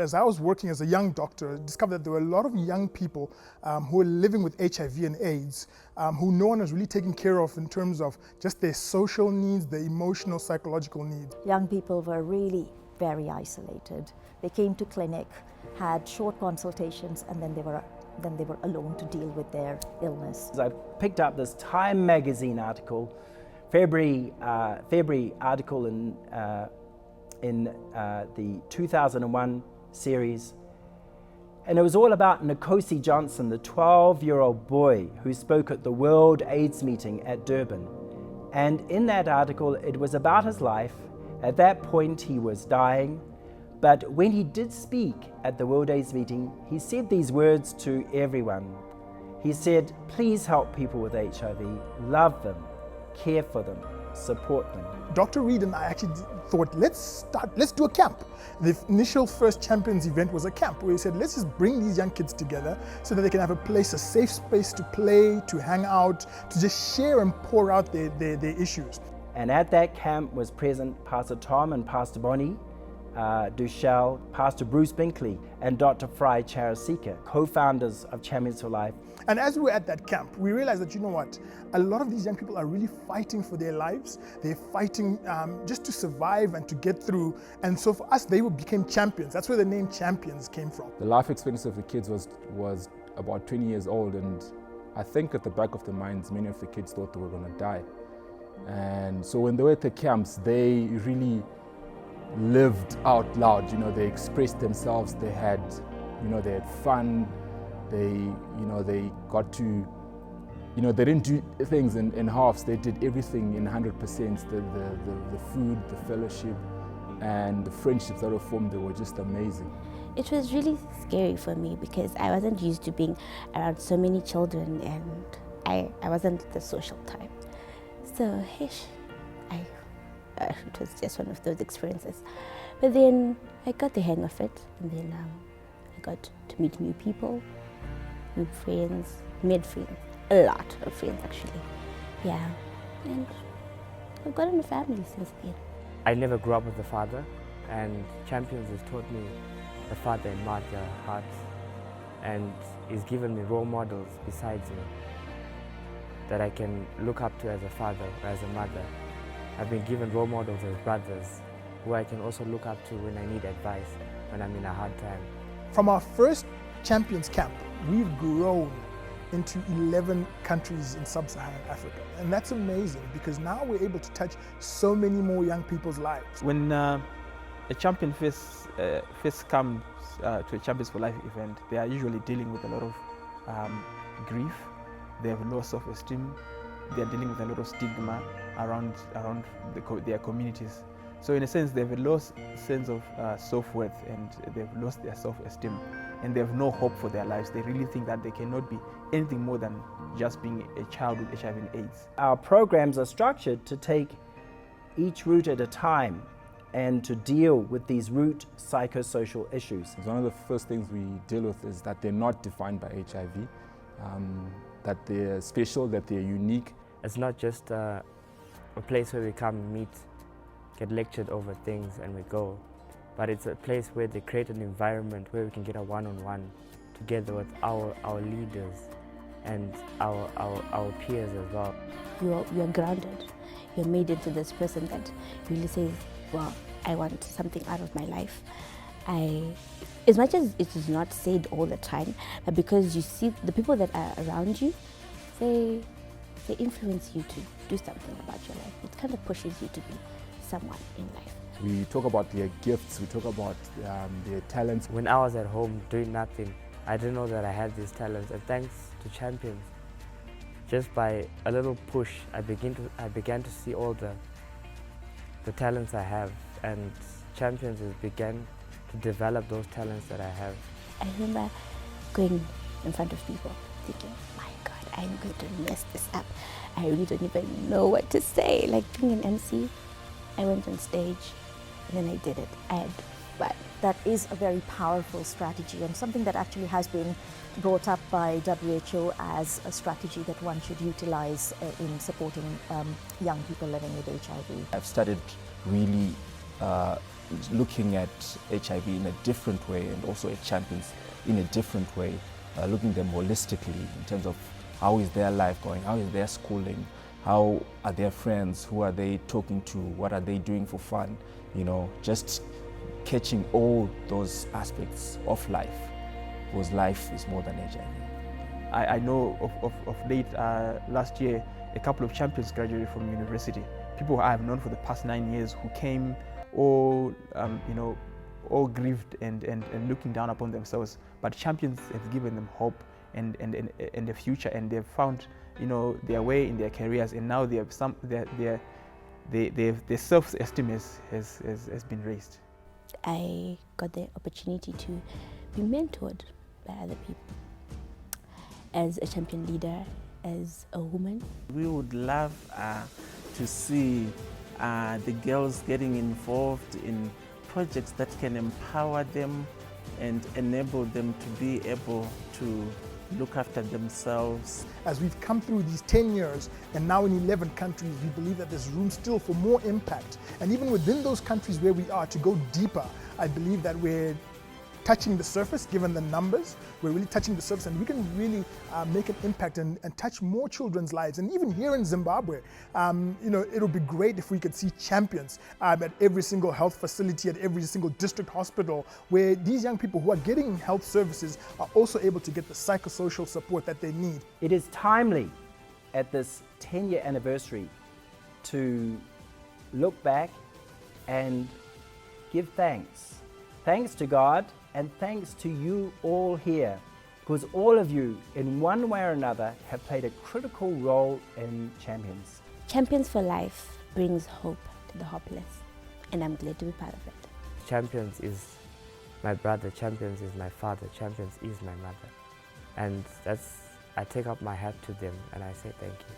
As I was working as a young doctor, I discovered that there were a lot of young people who were living with HIV and AIDS, who no one was really taking care of in terms of just their social needs, their emotional, psychological needs. Young people were really very isolated. They came to clinic, had short consultations, and then they were alone to deal with their illness. I picked up this Time magazine article, February article in the 2001 series, and it was all about Nkosi Johnson, the 12-year-old boy who spoke at the World AIDS meeting at Durban. And in that article, it was about his life. At that point, he was dying. But when he did speak at the World AIDS meeting, he said these words to everyone. He said, please help people with HIV, love them, care for them, support them. Dr. Reed and I actually thought, let's do a camp. The initial first Champions event was a camp where we said, let's just bring these young kids together so that they can have a place, a safe space to play, to hang out, to just share and pour out their issues. And at that camp was present Pastor Tom and Pastor Bonnie Dushel, Pastor Bruce Binkley, and Dr. Fry Charasika, co-founders of Champions for Life. And as we were at that camp, we realized that, you know what, a lot of these young people are really fighting for their lives. They're fighting just to survive and to get through. And so for us, they became champions. That's where the name Champions came from. The life expectancy of the kids was about 20 years old, and I think at the back of their minds, many of the kids thought they were going to die. And so when they were at the camps, they really lived out loud. You know, they expressed themselves. They had fun. They got to, they didn't do things in halves. They did everything in 100%. The food, the fellowship, and the friendships that were formed, they were just amazing. It was really scary for me because I wasn't used to being around so many children, and I wasn't the social type. So, it was just one of those experiences. But then I got the hang of it, and then I got to meet new people, new friends, made friends, a lot of friends actually. Yeah, and I've gotten a family since then. I never grew up with a father, and Champions has taught me the father and mother heart, and he's given me role models besides me that I can look up to as a father or as a mother. I've been given role models as brothers who I can also look up to when I need advice, when I'm in a hard time. From our first Champions camp, we've grown into 11 countries in sub-Saharan Africa. And that's amazing because now we're able to touch so many more young people's lives. When a champion first comes to a Champions for Life event, they are usually dealing with a lot of grief. They have low self-esteem. They are dealing with a lot of stigma around their communities. So in a sense, they have a low sense of self-worth, and they've lost their self-esteem, and they have no hope for their lives. They really think that they cannot be anything more than just being a child with HIV and AIDS. Our programs are structured to take each root at a time and to deal with these root psychosocial issues. One of the first things we deal with is that they're not defined by HIV, that they're special, that they're unique. It's not just a place where we come and meet, get lectured over things and we go, but it's a place where they create an environment where we can get a one-on-one together with our leaders and our peers as well. You're grounded. You're made into this person that really says, well, I want something out of my life. As much as it is not said all the time, but because you see the people that are around you, they influence you to do something about your life. It kind of pushes you to be someone in life. We talk about their gifts, we talk about their talents. When I was at home doing nothing, I didn't know that I had these talents, and thanks to Champions, just by a little push, I began to see all the talents I have, and Champions has began to develop those talents that I have. I remember going in front of people thinking, my God, I'm going to mess this up. I really don't even know what to say. Like being an MC, I went on stage and then I did it. I had fun. That is a very powerful strategy, and something that actually has been brought up by WHO as a strategy that one should utilize in supporting young people living with HIV. I've started really looking at HIV in a different way, and also at champions in a different way, looking at them holistically in terms of how is their life going, how is their schooling, how are their friends, who are they talking to, what are they doing for fun, you know, just catching all those aspects of life, because life is more than HIV. I know of late, last year, a couple of champions graduated from university. People I have known for the past 9 years who came all, you know, all grieved and looking down upon themselves. But champions have given them hope and the future, and they've found, you know, their way in their careers, and now they have their self-esteem has been raised. I got the opportunity to be mentored by other people as a champion leader, as a woman. We would love to see the girls getting involved in projects that can empower them and enable them to be able to look after themselves. As we've come through these 10 years and now in 11 countries, we believe that there's room still for more impact. And even within those countries where we are, to go deeper, I believe that we're touching the surface, given the numbers. We're really touching the surface, and we can really make an impact and touch more children's lives. And even here in Zimbabwe, you know, it would be great if we could see champions at every single health facility, at every single district hospital, where these young people who are getting health services are also able to get the psychosocial support that they need. It is timely at this 10-year anniversary to look back and give thanks. Thanks to God, and thanks to you all here, because all of you, in one way or another, have played a critical role in Champions. Champions for Life brings hope to the hopeless, and I'm glad to be part of it. Champions is my brother, Champions is my father, Champions is my mother. And I take up my hat to them and I say thank you.